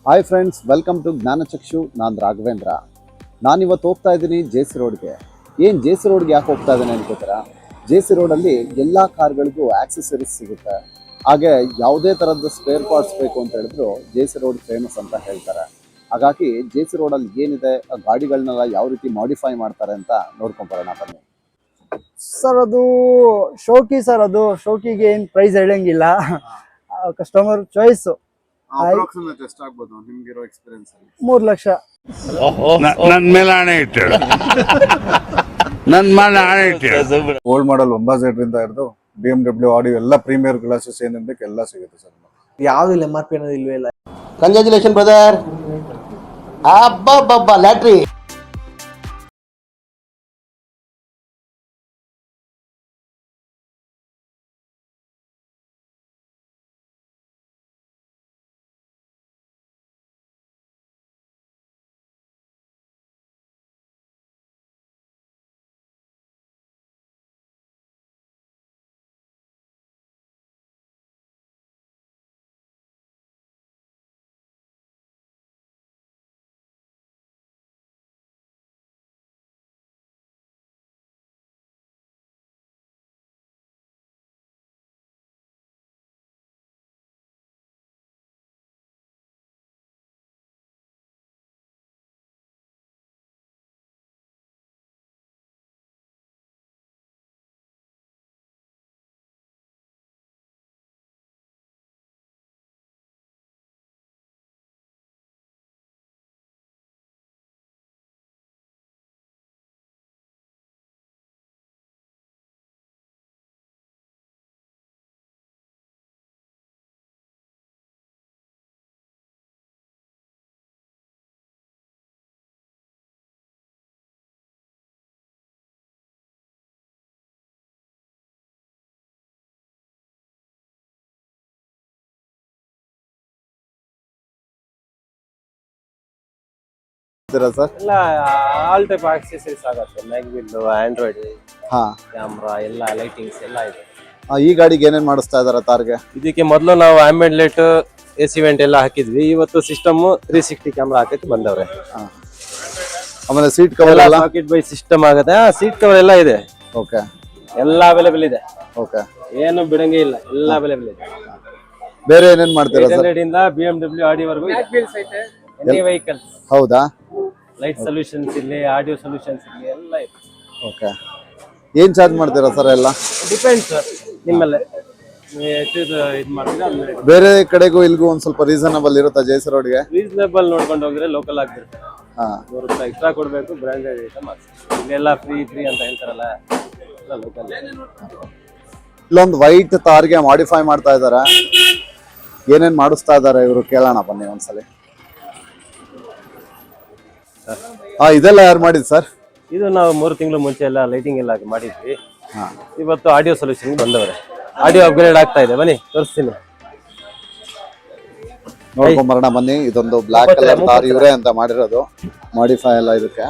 Hi friends, welcome to Jnanachakshu. ನಾನು ರಾಘವೇಂದ್ರ. ನಾನಿವತ್ತು ಹೋಗ್ತಾ ಇದ್ದೀನಿ ಜೆ ಸಿ ರೋಡ್ಗೆ. ಏನು ಜೆ ಸಿ ರೋಡ್ಗೆ ಯಾಕೆ ಹೋಗ್ತಾ ಇದ್ದೀನಿ ಅನ್ಕೋತೀರಾ? ಜೆ ಸಿ ರೋಡಲ್ಲಿ ಎಲ್ಲ ಕಾರ್ಗಳಿಗೂ ಆಕ್ಸೆಸರೀಸ್ ಸಿಗುತ್ತೆ. ಹಾಗೆ ಯಾವುದೇ ಥರದ ಸ್ಪೇರ್ ಪಾರ್ಟ್ಸ್ ಬೇಕು ಅಂತ ಹೇಳಿದ್ರು ಜೆ ಸಿ ರೋಡ್ ಫೇಮಸ್ ಅಂತ ಹೇಳ್ತಾರೆ. ಹಾಗಾಗಿ ಜೆ ಸಿ ರೋಡಲ್ಲಿ ಏನಿದೆ, ಆ ಗಾಡಿಗಳನ್ನೆಲ್ಲ ಯಾವ ರೀತಿ ಮಾಡಿಫೈ ಮಾಡ್ತಾರೆ ಅಂತ ನೋಡ್ಕೊಂಬರೋಣ ಬನ್ನಿ. ಸರ್ ಅದು ಶೋಕಿ ಸರ್. ಅದು ಶೋಕಿಗೆ ಏನು ಪ್ರೈಸ್ ಹೇಳಂಗಿಲ್ಲ, ಕಸ್ಟಮರ್ ಚಾಯ್ಸ್. ಅಪ್ರಾಕ್ಸಿಮೇಟ್ ಎಷ್ಟಾಗ್ಬೋದು ನಿಮ್ಗಿರೋ ಎಕ್ಸ್ಪೀರಿಯನ್ಸ್ ಅಲ್ಲಿ? 3 ಲಕ್ಷ. ನನ್ನ ಮೇಲೆ ಆಣೆ ಇಟ್ಟು ನನ್ನ ಮೇಲೆ ಆಣೆ ಇಟ್ಟು ಓಲ್ಡ್ ಮಾಡಲ್ 9Z ಇಂದ ಹಿಡಿದು BMW ಆಡಿಯೋ ಎಲ್ಲ ಪ್ರೀಮಿಯರ್ ಗ್ಲಾಸಸ್ ಏನೇನು ಬೇಕು ಎಲ್ಲ ಸಿಗುತ್ತೆ ಸರ್. ಯಾವ್ದಿಲ್ಲ MRP ಅನ್ನೋದು ಇಲ್ವೇ ಇಲ್ಲ. Congratulation brother. ಅಬ್ಬಬ್ಬಬ್ಬ ಲ್ಯಾಟ್ರಿ. ಸರ್ ಎಲ್ಲ ಆಲ್ ಟೈಪ್ ಆಕ್ಸೆಸರೀಸ್ ಆಗುತ್ತೆ. ಮ್ಯಾಗ್ವಿಲ್, ಆಂಡ್ರಾಯ್ಡ್, ಹಾ, ಕ್ಯಾಮ್ರಾ, ಎಲ್ಲ ಲೈಟಿಂಗ್ಸ್ ಎಲ್ಲ ಇದೆ. ಈ ಗಾಡಿಗೆ ಏನೇನು ಮಾಡಿಸ್ತಾ ಇದಾರೆ ತಾರ್ಗೆ? ಇದಕ್ಕೆ ಮೊದಲು ನಾವು ಆಂಬಿಯಂಟ್ ಲೈಟ್, AC ವೆಂಟ್ ಎಲ್ಲ ಹಾಕಿದ್ವಿ. ಇವತ್ತು ಸಿಸ್ಟಮ್ 360 ಕ್ಯಾಮ್ರಾ ಹಾಕೈತಿ ಬಂದವ್ರೆ. ಆಮೇಲೆ ಸೀಟ್ ಕವರ್ ಎಲ್ಲ ಎಲ್ಲ ಸಾಕೆಟ್ ಬೈ ಸಿಸ್ಟಮ್ ಆಗುತ್ತೆ. ಸೀಟ್ ಕವರ್ ಎಲ್ಲ ಇದೆ, ಓಕೆ ಎಲ್ಲ ಅವೈಲೇಬಲ್ ಇದೆ. ಓಕೆ. ಇದೆ. ಏನು ಬಿಡಂಗೇ ಇಲ್ಲ, ಎಲ್ಲ ಅವೈಲೇಬಲ್ ಇದೆ. ಬೇರೆ ಏನೇನ್ ಮಾಡ್ತೀರಾ ಸರ್? 800 ಇಂದ BMW ಆಡಿ ವರೆಗೂ ಎನಿ ವೆಹಿಕಲ್. ಹೌದಾ? ಲೈಟ್ ಸೊಲ್ಯೂಷನ್ಸ್ ಇಲ್ಲಿ, ಆಡಿಯೋ ಸೊಲ್ಯೂಷನ್ಸ್ ಇಲ್ಲಿ, ಎಲ್ಲ ಇದೆ. ಓಕೆ. ಏನ್ ಚಾರ್ಜ್ ಮಾಡ್ತೀರಾ ಸರ್ ಎಲ್ಲ? ಡಿಪೆಂಡ್ಸ್ ನಿಮ್ಮಲ್ಲೇ, ನೀವು ಎಷ್ಟು ಇದು ಮಾಡ್ತೀರಾ ಅದ್ರ ಬೇರೆ ಕಡೆಗೂ ಇಲ್ಗೂ ಒಂದ್ ಸ್ವಲ್ಪ ರೀಸನಬಲ್ ಇರುತ್ತಾ ಜೆ ಸಿ ರೋಡ್ಗೆ? ರೀಸನೇಬಲ್ ನೋಡ್ಕೊಂಡು ಹೋದ್ರೆ ಲೋಕಲ್ ಆಗ್ಬಿಡುತ್ತೆ. ಹಾ, 100 ರೂಪಾಯಿ ಎಕ್ಸ್ಟ್ರಾ ಕೊಡಬೇಕು, ಬ್ರ್ಯಾಂಡೆಡ್ ಐಟಮ್ ಆಗ್ತದೆ. ಇಲ್ಲೆಲ್ಲ ಫ್ರೀ ಅಂತ ಹೇಳ್ತಾರಲ್ಲ, ಎಲ್ಲ ಲೋಕಲ್. ಇಲ್ಲೊಂದು ವೈಟ್ ತಾರ್ಗೆ ಮಾಡಿಫೈ ಮಾಡ್ತಾ ಇದಾರೆ. ಏನೇನ್ ಮಾಡಿಸ್ತಾ ಇದಾರೆ ಇವರು ಕೇಳೋಣ ಬನ್ನಿ ಒಂದ್ಸಲಿ. ಇದೆಲ್ಲ ಯಾರು ಮಾಡಿದ್ ಸರ್? ಇದು ನಾವು 3 ತಿಂಗಳು ಮುಂಚೆ ಎಲ್ಲ ಲೈಟಿಂಗ್ ಎಲ್ಲ ಮಾಡಿದ್ವಿ. ಹಾ, ಇವತ್ತು ಆಡಿಯೋ ಸೊಲ್ಯೂಷನ್ ಬಂದವ್ರೆ. ಆಡಿಯೋ ಅಪ್ಗ್ರೇಡ್ ಆಗ್ತಾ ಇದೆ, ಬನ್ನಿ ತೋರಿಸ್ತೀನಿ. ನೋಡ್ಕೊಂಬರೋಣ ಬನ್ನಿ. ಇದೊಂದು ಬ್ಲಾಕ್ ಕಲರ್ ತಾರ್ ಇವರೇ ಅಂತ ಮಾಡಿರೋದು ಮಾಡಿಫೈ ಎಲ್ಲ ಇದಕ್ಕೆ.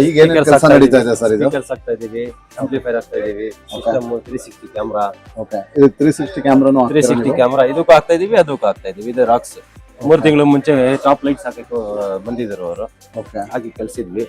ಈಗ ಏನೇನು ಕೆಲಸ ನಡೀತಾ ಇದೆ ಸರ್? ಇದು ಸ್ಪೀಕರ್ಸ್ ಆಗ್ತಾ ಇದೀವಿ, ಆಂಪ್ಲಿಫೈರ್ ಆಗ್ತಾ ಇದೀವಿ, ಸಿಸ್ಟಮ್ 360 ಕ್ಯಾಮ್ರಾ. ಓಕೆ. ಇದು 360 ಕ್ಯಾಮ್ರಾನು 360 ಕ್ಯಾಮ್ರಾ ಇದಕ್ಕೂ ಆಗ್ತಾ ಇದೀವಿ, ಅದಕ್ಕೂ ಆಗ್ತಾ ಇದೀವಿ. ಇದು ರಾಕ್ಸ್ 3 ತಿಂಗಳು ಮುಂಚೆ ಟಾಪ್ ಲೈಟ್ಸ್ ಹಾಕಕ್ಕೆ ಬಂದಿದ್ರು ಅವರು, ಓಕೆ. ಹಾಕಿ ಕಳ್ಸಿದ್ವಿ.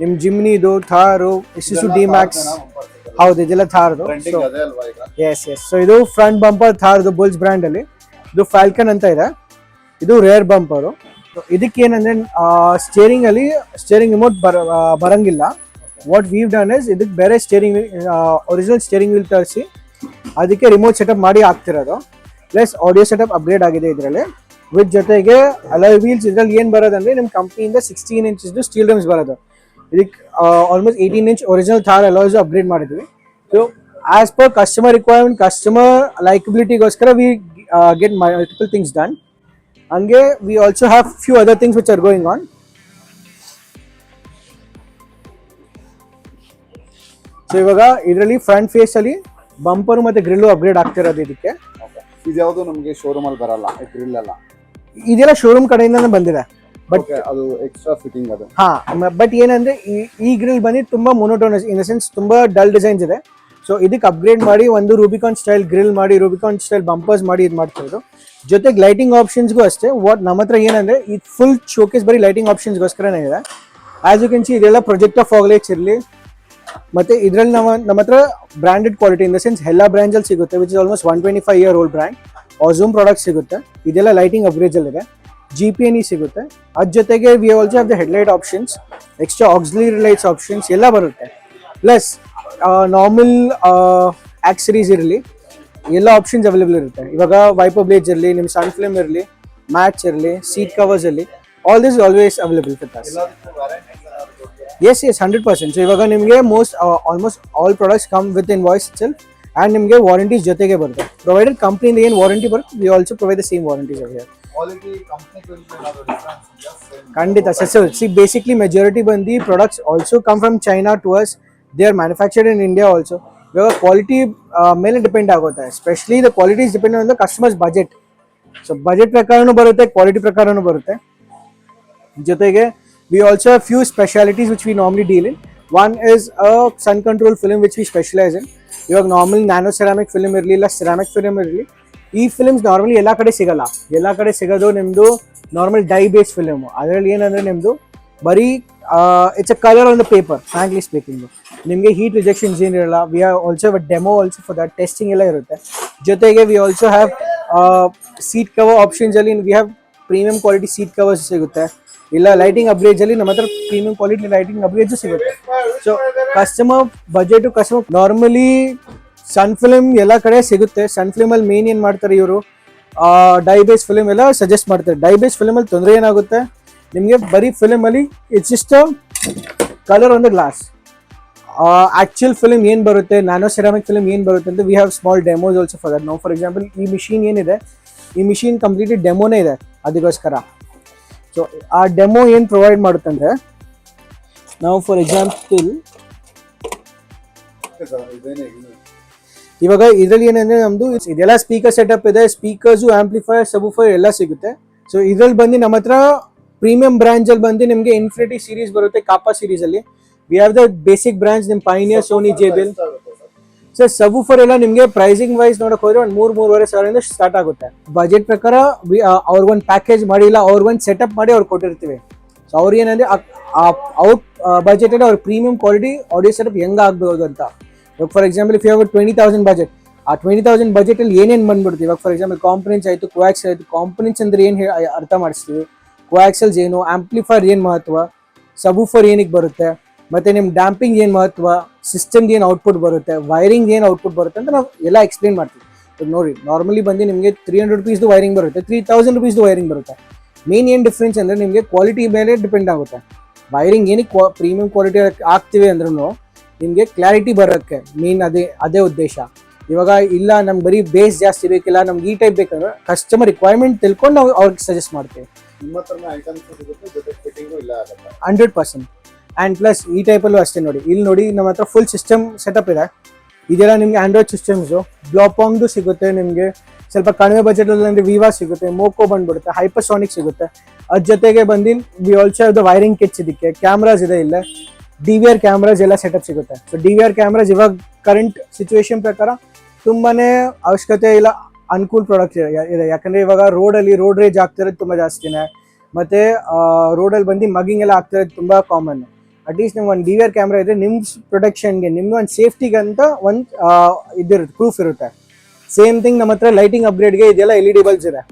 ನಿಮ್ ಜಿಮ್ನಿದು, ಥಾರು, ಇಸುಸು ಡಿ ಮ್ಯಾಕ್ಸ್, ಹೌದು ಇದೆಲ್ಲ ಥಾರ್ದು. ಟ್ರೆಂಡಿಂಗ್ ಅದೇ ಅಲ್ವಾ ಈಗ? Yes yes. ಸೊ ಇದು ಫ್ರಂಟ್ ಬಂಪರ್ ಥಾರ್ದು ಬುಲ್ಸ್ ಬ್ರ್ಯಾಂಡ್ ಅಲ್ಲಿ. ಇದು ಫ್ಯಾಲ್ಕನ್ ಅಂತ ಇದೆ. ಇದು ರೇರ್ ಬಂಪರು. ಇದಕ್ಕೆ ಏನಂದ್ರೆ ಸ್ಟೇರಿಂಗ್ ಅಲ್ಲಿ ಸ್ಟೇರಿಂಗ್ ರಿಮೋಟ್ ಬರಂಗಿಲ್ಲ. ವಾಟ್ ವೀವ್ ಡನ್ ಇಸ್ ಇದಕ್ಕೆ ಬೇರೆ ಸ್ಟೇರಿಂಗ್ ಒರಿಜಿನಲ್ ಸ್ಟೇರಿಂಗ್ ವೀಲ್ ತರಿಸಿ ಅದಕ್ಕೆ ರಿಮೋಟ್ ಸೆಟಪ್ ಮಾಡಿ ಹಾಕ್ತಿರೋದು. ಪ್ಲಸ್ ಆಡಿಯೋ ಸೆಟಪ್ ಅಪ್ಗ್ರೇಡ್ ಆಗಿದೆ ಇದರಲ್ಲಿ. ವಿತ್ ಜೊತೆಗೆ ಅಲಾಯ್ ವೀಲ್ಸ್ ಇದ್ರಲ್ಲಿ ಏನ್ ಬರೋದಂದ್ರೆ ನಿಮ್ಮ ಕಂಪ್ನಿಯಿಂದ 16 ಇಂಚಸ್ ಸ್ಟೀಲ್ ರಿಮ್ಸ್ ಬರೋದು. ಇದಕ್ಕೆ almost 18 inch original Thar alloys upgrade ಮಾಡಿದ್ವಿ. So as per customer requirement, customer ಲೈಕಬಿಲಿಟಿಗೋಸ್ಕರ we get multiple things done. ಹಂಗೆ we also have few other things which are going on. So ಇವಾಗ ಇದರಲ್ಲಿ ಫ್ರಂಟ್ ಫೇಸ್ ಅಲ್ಲಿ bumper ಮತ್ತೆ grill upgrade ಆಗ್ತಿರೋದು ಇದಕ್ಕೆ. ಇದ್ಯಾವುದು ನಮಗೆ ಶೋರೂಮ್ ಅಲ್ಲಿ ಬರಲ್ಲ ಗ್ರಿಲ್ ಎಲ್ಲ? ಇದೆಲ್ಲ ಶೋರೂಮ್ ಕಡೆಯಿಂದಾನೇ ಬಂದಿದೆ. ಬಟ್ ಅದು ಎಕ್ಸ್ಟ್ರಾ ಫಿಟ್ಟಿಂಗ್ ಅದು. ಹಾ, ಬಟ್ ಏನಂದ್ರೆ ಈ ಗ್ರಿಲ್ ಬಂದು ತುಂಬಾ ಮೊನೋಟೋನಸ್, ಇನ್ ದ ಸೆನ್ಸ್ ತುಂಬಾ ಡಲ್ ಡಿಸೈನ್ಸ್ ಇದೆ. ಸೊ ಇದಕ್ಕೆ ಅಪ್ಗ್ರೇಡ್ ಮಾಡಿ ಒಂದು ರೂಬಿಕಾನ್ ಸ್ಟೈಲ್ ಗ್ರಿಲ್ ಮಾಡಿ, ರೂಬಿಕಾನ್ ಸ್ಟೈಲ್ ಬಂಪರ್ಸ್ ಮಾಡಿ ಇದು ಮಾಡ್ತಿರೋದು. ಜೊತೆಗೆ ಲೈಟಿಂಗ್ ಆಪ್ಷನ್ಸ್ಗೂ ಅಷ್ಟೇ. ವಾಟ್ ನಮ್ಮ ಹತ್ರ ಏನಂದ್ರೆ ಈ ಫುಲ್ ಶೋಕೇಸ್ ಬರೀ ಲೈಟಿಂಗ್ ಆಪ್ಷನ್ಸ್ಗೋಸ್ಕರನೇ ಇದೆ. ಆಸ್ ಯು ಕ್ಯಾನ್ ಸಿ ಇದೆಲ್ಲ ಪ್ರೊಜೆಕ್ಟರ್ ಫಾಗ್ ಲೈಟ್ಸ್ ಇರಲಿ. ಮತ್ತೆ ಇದರಲ್ಲಿ ನಮ್ಮ ಹತ್ರ branded quality, in the sense ಎಲ್ಲ ಬ್ರ್ಯಾಂಡ್ಸ್ ಅಲ್ಲಿ ಸಿಗುತ್ತೆ, which is almost 125 year old brand. ಆಝೂಮ್ ಪ್ರಾಡಕ್ಟ್ ಸಿಗುತ್ತೆ. ಇದೆಲ್ಲ ಲೈಟಿಂಗ್ ಅಪ್ಗ್ರೇಡ್ಸ್ ಅಲ್ಲಿ ಇದೆ. GP&E ಸಿಗುತ್ತೆ. ಅದ್ರ ಜೊತೆಗೆ we also have the headlight options, extra auxiliary lights options ಎಲ್ಲ ಬರುತ್ತೆ. ಪ್ಲಸ್ ನಾರ್ಮಲ್ ಆಕ್ಸರೀಸ್ ಇರಲಿ, ಎಲ್ಲ ಆಪ್ಷನ್ಸ್ ಅವೈಲೇಬಲ್ ಇರುತ್ತೆ. ಇವಾಗ ವೈಪರ್ ಬ್ಲೇಡ್ಸ್ ಇರಲಿ, ನಿಮ್ಮ ಸನ್ ಫಿಲ್ಮ್ ಇರಲಿ, ಮ್ಯಾಟ್ಸ್ ಇರಲಿ, ಸೀಟ್ ಕವರ್ಸ್ ಇರಲಿ, all this always available with us. Yes 100%. So ಇವಾಗ ನಿಮಗೆ almost all products come with invoice itself. And ನಿಮಗೆ ವಾರಂಟೀಸ್ ಜೊತೆಗೆ ಬರುತ್ತೆ. ಪ್ರೊವೈಡೆಡ್ ಕಂಪ್ನಿಯಿಂದ ಏನು ವಾರಂಟಿ ಬರುತ್ತೆ, we also provide the same warranties are here. ಖಂಡಿತ ಸರ್. ಸಿ ಬೇಸಿಕ್ಲಿ ಮೆಜಾರಿಟಿ ಬಂದು products also come from China to us. They are manufactured in India also. ಇವಾಗ quality ಮೇಲೆ ಡಿಪೆಂಡ್ ಆಗುತ್ತೆ. Specially the quality is depend on the customers budget. So budget ಪ್ರಕಾರನೂ ಬರುತ್ತೆ, quality ಪ್ರಕಾರನೂ ಬರುತ್ತೆ. ಜೊತೆಗೆ we also have few specialities which we normally deal in. One is a sun control film which we specialize in. ಇವಾಗ normal nano ceramic film ಇರಲಿ, ಇಲ್ಲ ceramic film ಇರಲಿ, ಈ films normally ಎಲ್ಲ ಕಡೆ ಸಿಗಲ್ಲ. ಎಲ್ಲ ಕಡೆ ಸಿಗೋದು ನಿಮ್ಮದು ನಾರ್ಮಲ್ ಡೈ ಬೇಸ್ ಫಿಲ್ಮ್. ಅದರಲ್ಲಿ ಏನಂದರೆ ನಿಮ್ಮದು ಬರೀ it's a colour on the paper, frankly speaking. ನಿಮಗೆ ಹೀಟ್ ರಿಜೆಕ್ಷನ್ಸ್ ಏನಿರಲ್ಲ. We are also demo also for that, testing ಎಲ್ಲ ಇರುತ್ತೆ. ಜೊತೆಗೆ we also have seat cover ಆಪ್ಷನ್ಸಲ್ಲಿ we have premium quality seat covers ಸಿಗುತ್ತೆ. ಇಲ್ಲ ಲೈಟಿಂಗ್ ಅಪ್ಗ್ರೇಡ್ಸ್ ಅಲ್ಲಿ ನಮ್ಮ ಹತ್ರ ಪ್ರೀಮಿಯಂ ಕ್ವಾಲಿಟಿ ಲೈಟಿಂಗ್ ಅಪ್ಗ್ರೇಡ್ಸ್ ಸಿಗುತ್ತೆ. So customer budget, customer normally sun film ಎಲ್ಲ ಕಡೆ ಸಿಗುತ್ತೆ. ಸನ್ ಫಿಲ್ಮ್ ಅಲ್ಲಿ ಮೇನ್ ಏನ್ ಮಾಡ್ತಾರೆ ಇವರು, ಡೈ ಬೇಸ್ ಫಿಲ್ಮ್ ಎಲ್ಲ ಸಜೆಸ್ಟ್ ಮಾಡ್ತಾರೆ. ಡೈ ಬೇಸ್ ಫಿಲ್ಮ್ ಅಲ್ಲಿ ತೊಂದರೆ ಏನಾಗುತ್ತೆ ನಿಮಗೆ, ಬರೀ ಫಿಲ್ಮ್ ಅಲ್ಲಿ it's just colour on the glass. Actual film ಏನ್ ಬರುತ್ತೆ, ನ್ಯಾನೋ ಸೆರಾಮಿಕ್ ಫಿಲ್ಮ್ ಏನ್ ಬರುತ್ತೆ ಅಂತ we have small demos also for that. ನಾವು ಫಾರ್ ಎಕ್ಸಾಂಪಲ್ ಈ ಮಿಷಿನ್ ಏನಿದೆ, ಈ ಮಿಷಿನ್ ಕಂಪ್ಲೀಟ್ಲಿ ಡೆಮೋನೇ ಇದೆ ಅದಕ್ಕೋಸ್ಕರ. ಸೊ ಆ ಡೆಮೋ ಏನು ಪ್ರೊವೈಡ್ ಮಾಡುತ್ತಂದ್ರೆ, ನಾವು ಫಾರ್ ಎಕ್ಸಾಂಪಲ್ ಇವಾಗ ಇದರಲ್ಲಿ ಏನಂದ್ರೆ ನಮ್ದು ಇದೆಲ್ಲ ಸ್ಪೀಕರ್ ಸೆಟಪ್ ಇದೆ. ಸ್ಪೀಕರ್ಸು, ಆಂಪ್ಲಿಫೈರ್, ಸಬೂಫರ್ ಎಲ್ಲ ಸಿಗುತ್ತೆ. ಸೊ ಇದ್ರಲ್ಲಿ ಬಂದು ನಮ್ಮ ಹತ್ರ ಪ್ರೀಮಿಯಂ ಬ್ರಾಂಚ್ ಅಲ್ಲಿ ಬಂದು ನಿಮಗೆ ಇನ್ಫಿನಿಟಿ ಸೀರೀಸ್ ಬರುತ್ತೆ. ಕಾಪಾ ಸೀರೀಸ್ ಅಲ್ಲಿ we have the basic branch, ನಿಮ್ Pioneer, Sony, JBL. Sir subwoofer ಎಲ್ಲ ನಿಮಗೆ ಪ್ರೈಸಿಂಗ್ ವೈಸ್ ನೋಡಕ್ ಹೋದ್ರೆ ಒಂದು 3-3.5 ಸಾವಿರದಿಂದ ಸ್ಟಾರ್ಟ್ ಆಗುತ್ತೆ. ಬಜೆಟ್ ಪ್ರಕಾರ ಅವ್ರಿಗೊಂದು ಪ್ಯಾಕೇಜ್ ಮಾಡಿ, ಇಲ್ಲ ಅವ್ರಿಗೊಂದು ಸೆಟಪ್ ಮಾಡಿ ಅವ್ರು ಕೊಟ್ಟಿರ್ತೀವಿ. ಸೊ ಅವ್ರು ಏನಂದ್ರೆ ಅವ್ರ ಬಜೆಟ್ ಅಲ್ಲಿ ಅವ್ರ ಪ್ರೀಮಿಯಂ ಕ್ವಾಲಿಟಿ ಆಡಿಯೋ ಸೆಟಪ್ ಹೆಂಗ್ ಆಗ್ಬೋದು ಅಂತ. ಇವಾಗ for example if you have 20,000 budget, ಆ 20,000 ಬಜೆಟ್ ಅಲ್ಲಿ ಏನೇನು ಬಂದ್ಬಿಡ್ತೀವಿ. ಇವಾಗ ಫಾರ್ ಎಕ್ಸಾಂಪಲ್ ಕಾಂಪೊನೆಂಟ್ಸ್ ಆಯ್ತು, ಕೋಆಕ್ಸ್ ಆಯ್ತು. ಕಾಂಪೊನೆಂಟ್ಸ್ ಅಂದ್ರೆ ಏನು ಅರ್ಥ ಮಾಡಿಸ್ತೀವಿ, ಕೋಆಕ್ಸಲ್ಸ್ ಏನು, ಆಂಪ್ಲಿಫೈರ್ ಏನು ಮಹತ್ವ, ಸಬೂಫರ್ ಏನಕ್ಕೆ ಬರುತ್ತೆ, ಮತ್ತೆ ನಿಮ್ಮ ಡ್ಯಾಂಪಿಂಗ್ ಏನು ಮಹತ್ವ, ಸಿಸ್ಟಮ್ಗೆ ಏನು ಔಟ್ಪುಟ್ ಬರುತ್ತೆ, ವೈರಿಂಗ್ ಏನು ಔಟ್ಪುಟ್ ಬರುತ್ತೆ ಅಂತ ನಾವು ಎಲ್ಲ ಎಕ್ಸ್ಪ್ಲೇನ್ ಮಾಡ್ತೀವಿ. ನೋಡಿ ನಾರ್ಮಲಿ ಬಂದು ನಿಮಗೆ 300 rupees ವೈರಿಂಗ್ ಬರುತ್ತೆ, 3000 rupees ವೈರಿಂಗ್ ಬರುತ್ತೆ. ಮೇನ್ ಏನು ಡಿಫ್ರೆನ್ಸ್ ಅಂದರೆ ನಿಮಗೆ ಕ್ವಾಲಿಟಿ ಮೇಲೆ ಡಿಪೆಂಡ್ ಆಗುತ್ತೆ. ವೈರಿಂಗ್ ಏನಕ್ಕೆ ಪ್ರೀಮಿಯಂ ಕ್ವಾಲಿಟಿ ಆಗ್ತೀವಿ ಅಂದ್ರೂ ನಿಮಗೆ ಕ್ಲಾರಿಟಿ ಬರೋಕ್ಕೆ ಮೇನ್ ಅದೇ ಉದ್ದೇಶ. ಇವಾಗ ಇಲ್ಲ ನಮ್ಗೆ ಬರೀ ಬೇಸ್ ಜಾಸ್ತಿ ಬೇಕಿಲ್ಲ, ನಮ್ಗೆ ಈ ಟೈಪ್ ಬೇಕಂದ್ರೆ ಕಸ್ಟಮರ್ ರಿಕ್ವೈರ್ಮೆಂಟ್ ತಿಳ್ಕೊಂಡು ನಾವು ಅವ್ರಿಗೆ ಸಜೆಸ್ಟ್ ಮಾಡ್ತೀವಿ. ನಿಮ್ಮ ಹತ್ರ ಐಟಮ್ಸ್ ಸಿಗುತ್ತೆ, ಜೊತೆ ಫಿಟ್ಟಿಂಗು ಇಲ್ಲ ಆಗುತ್ತೆ 100%. ಆ್ಯಂಡ್ ಪ್ಲಸ್ ಈ ಟೈಪಲ್ಲೂ ಅಷ್ಟೇ. ನೋಡಿ ಇಲ್ಲಿ ನೋಡಿ ನಮ್ಮ ಹತ್ರ ಫುಲ್ ಸಿಸ್ಟಮ್ ಸೆಟಪ್ ಇದೆ. ಇದೆಲ್ಲ ನಿಮಗೆ ಆಂಡ್ರಾಯ್ಡ್ ಸಿಸ್ಟಮ್ಸು, ಬ್ಲಾಪಾಂಗ್ದು ಸಿಗುತ್ತೆ. ನಿಮಗೆ ಸ್ವಲ್ಪ ಕಡಿಮೆ ಬಜೆಟಲ್ಲಿ ಅಂದರೆ ವಿವಾ ಸಿಗುತ್ತೆ, ಮೋಕೋ ಬಂದ್ಬಿಡುತ್ತೆ, ಹೈಪರ್ಸಾನಿಕ್ ಸಿಗುತ್ತೆ. ಅದ್ರ ಜೊತೆಗೆ ಬಂದು we also have the wiring kits. ಇದಕ್ಕೆ ಕ್ಯಾಮ್ರಾಸ್ ಇದೆ, ಇಲ್ಲ DVR ಕ್ಯಾಮ್ರಾಸ್ ಎಲ್ಲ ಸೆಟಪ್ ಸಿಗುತ್ತೆ. ಸೊ DVR ಕ್ಯಾಮ್ರಾಸ್ ಇವಾಗ ಕರೆಂಟ್ ಸಿಚುವೇಶನ್ ಪ್ರಕಾರ ತುಂಬಾನೇ ಅವಶ್ಯಕತೆ ಇಲ್ಲ, ಅನುಕೂಲ ಪ್ರಾಡಕ್ಟ್ ಇದೆ. ಯಾಕಂದ್ರೆ ಇವಾಗ ರೋಡ್ ರೇಜ್ ಆಗ್ತಿರೋದು ತುಂಬ ಜಾಸ್ತಿನೇ. ಮತ್ತೆ ರೋಡಲ್ಲಿ ಬಂದು ಮಗಿಂಗ್ ಎಲ್ಲ ಆಗ್ತಿರೋದು ತುಂಬ ಕಾಮನ್. ಅಟ್ಲೀಸ್ಟ್ ನಿಮ್ಗೆ ಒಂದು DVR ಕ್ಯಾಮ್ರಾ ಇದ್ರೆ ನಿಮ್ಮ ಪ್ರೊಟೆಕ್ಷನ್ಗೆ ನಿಮ್ಗೆ ಒಂದು ಸೇಫ್ಟಿಗೆ ಅಂತ ಒಂದು ಇದಿರುತ್ತೆ, ಪ್ರೂಫ್ ಇರುತ್ತೆ. ಸೇಮ್ ಥಿಂಗ್ ನಮ್ಮ ಹತ್ರ ಲೈಟಿಂಗ್ ಅಪ್ಗ್ರೇಡ್ಗೆ ಇದೆಲ್ಲ LED ಬಲ್ಬ್ಸ್ ಇದೆ.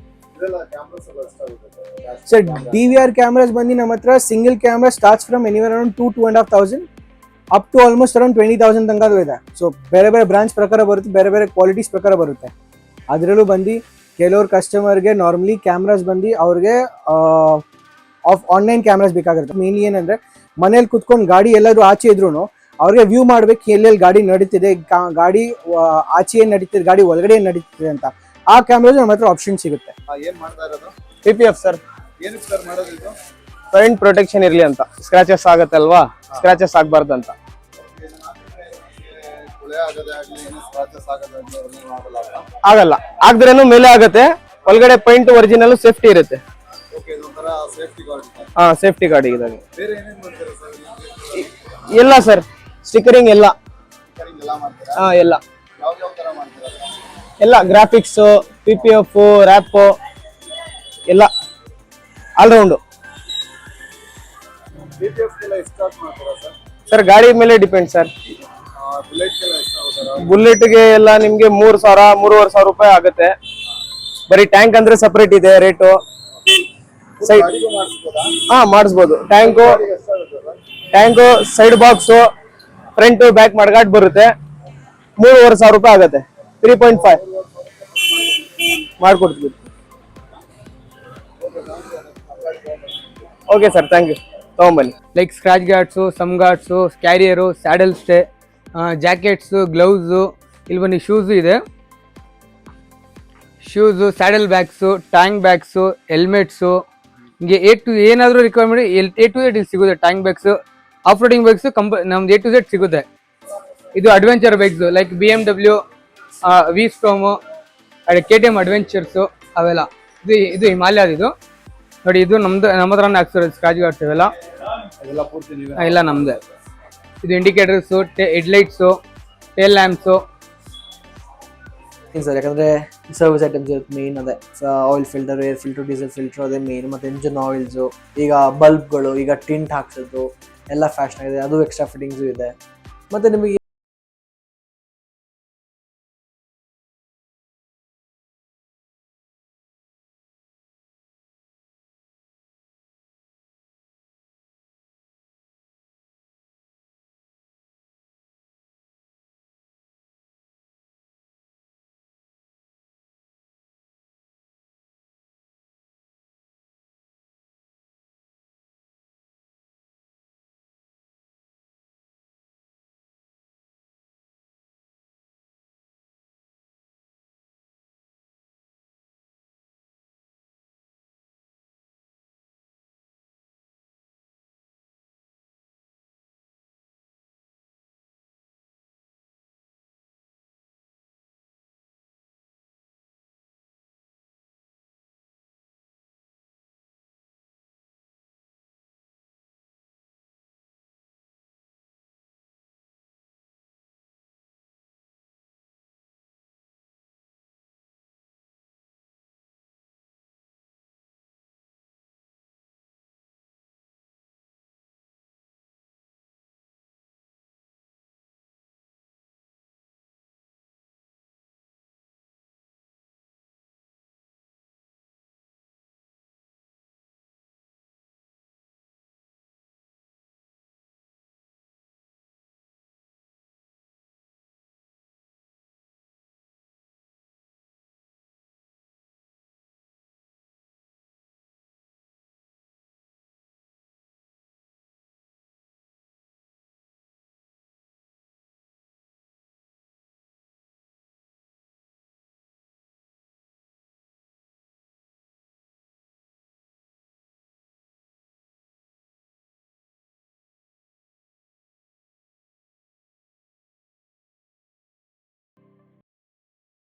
ಸರ್ DVR ಕ್ಯಾಮ್ರಾಸ್ ಬಂದು ನಮ್ಮ ಹತ್ರ single camera starts from anywhere around 2,500 up to almost around 20,000 ತನಕ ಇದೆ. ಸೊ ಬೇರೆ ಬೇರೆ ಬ್ರಾಂಚ್ ಪ್ರಕಾರ ಬರುತ್ತೆ, ಬೇರೆ ಬೇರೆ ಕ್ವಾಲಿಟೀಸ್ ಪ್ರಕಾರ ಬರುತ್ತೆ. ಅದರಲ್ಲೂ ಬಂದು ಕೆಲವ್ರು ಕಸ್ಟಮರ್ಗೆ ನಾರ್ಮಲಿ ಕ್ಯಾಮ್ರಾಸ್ ಬಂದು ಅವ್ರಿಗೆ ಆನ್ಲೈನ್ ಕ್ಯಾಮ್ರಾಸ್ ಬೇಕಾಗಿರುತ್ತೆ. ಮೇನ್ಲಿ ಏನಂದ್ರೆ ಮನೇಲಿ ಕುತ್ಕೊಂಡು ಗಾಡಿ ಎಲ್ಲಾದ್ರೂ ಆಚೆ ಇದ್ರು ಅವ್ರಿಗೆ ವ್ಯೂ ಮಾಡ್ಬೇಕು ಎಲ್ಲೆಲ್ಲಿ ಗಾಡಿ ನಡೀತಿದೆ, ಗಾಡಿ ಆಚೆ ಏನ್ ನಡೀತಿದೆ, ಗಾಡಿ ಒಳಗಡೆ ಏನ್ ನಡೀತಿದೆ ಅಂತ. ಆ ಕ್ಯಾಮ್ರಾಸ್ ನಮ್ಮ ಹತ್ರ ಆಪ್ಷನ್ ಸಿಗುತ್ತೆ. ಏನ್ ಮಾಡ್ತಾ ಇರೋದು? PPF ಸರ್, ಏನಕ್ಕೆ ಸರ್ ಮಾಡೋದು ಇದು? ಫ್ರಂಟ್ ಪ್ರೊಟೆಕ್ಷನ್ ಇರ್ಲಿ ಅಂತ. ಸ್ಕ್ರಾಚಸ್ ಆಗತ್ತಲ್ವಾ, ಸ್ಕ್ರಾಚಸ್ ಆಗ್ಬಾರ್ದು ಅಂತ. ಆಗಲ್ಲ, ಆಗದ್ರೇನು ಮೇಲೆ ಆಗತ್ತೆ. ಒಳಗಡೆ ಪೈಂಟ್ ಒರಿಜಿನಲ್ ಸೇಫ್ಟಿ ಇರುತ್ತೆ. ಹಾ, ಸೇಫ್ಟಿ ಗಾಡಿ ಇದಾವೆ. ಎಲ್ಲ ಸರ್, ಸ್ಟಿಕರಿಂಗ್ ಎಲ್ಲ. ಹಾ, ಎಲ್ಲ ಗ್ರಾಫಿಕ್ಸ್, PPF, ರ್ಯಾಪ್ ಎಲ್ಲ ಆಲ್ರೌಂಡು. ಸರ್ ಗಾಡಿ ಮೇಲೆ ಡಿಪೆಂಡ್ ಸರ್. ಬುಲೆಟ್ಗೆ ಎಲ್ಲ ನಿಮ್ಗೆ 3,000, 3,500 ರೂಪಾಯಿ ಆಗುತ್ತೆ. ಬರೀ ಟ್ಯಾಂಕ್ ಅಂದ್ರೆ ಸಪರೇಟ್ ಇದೆ ರೇಟು. ಹಾ, ಮಾಡಿಸ್ಬೋದು. Tank, side box, front back mudguard ಬರುತ್ತೆ. 3,500 ರೂಪಾಯಿ ಆಗುತ್ತೆ. 3.5 ಮಾಡ್ಕೊಡ್ತೀವಿ. Okay sir, thank you. ತಗೊಂಬನ್ನಿ. Like scratch guards, sump guards, carrier, saddle stay, jackets, gloves, ಇಲ್ಲಿ ಬಂದು ಶೂಸು ಇದೆ. Shoes, saddle bags, tank bags, helmets, ಹಿಂಗೆ ಏನಾದರೂ ರಿಕ್ವೈರ್ಮೆಂಟ್ A to Z ಇಲ್ಲಿ ಸಿಗುತ್ತೆ. Tank bags, off roading bikes ನಮ್ದು A to Z ಸಿಗುತ್ತೆ. ಇದು adventure bikes like BMW, V-Storm, KTM adventures ಅವೆಲ್ಲ. ಇದು ಹಿಮಾಲಯದಿದು ನೋಡಿ. ಇದು ನಮ್ಮ ಹತ್ರನೇ ಹಾಕ್ಸಿರೋದು ಸ್ಕ್ರಾಚ್ ಗಾರ್ಡ್ಸ್ ಇವೆಲ್ಲ ಎಲ್ಲ ನಮ್ದೇ. ಇದು indicators, headlights, tail lamps. Sir ಯಾಕಂದರೆ ಸರ್ವಿಸ್ ಐಟಮ್ಸ್ ಇರುತ್ತೆ ಮೇನ್. ಅದೇ oil filter, air filter, diesel filter ಅದೇ ಮೇನ್. ಮತ್ತು ಇಂಜಿನ್ ಆಯಿಲ್ಸು, ಈಗ ಬಲ್ಬ್ಗಳು, ಈಗ ಟಿಂಟ್ ಹಾಕ್ಸೋದು ಎಲ್ಲ ಫ್ಯಾಷನ್ ಆಗಿದೆ. ಅದು ಎಕ್ಸ್ಟ್ರಾ ಫಿಟ್ಟಿಂಗ್ಸು ಇದೆ. ಮತ್ತು ನಿಮಗೆ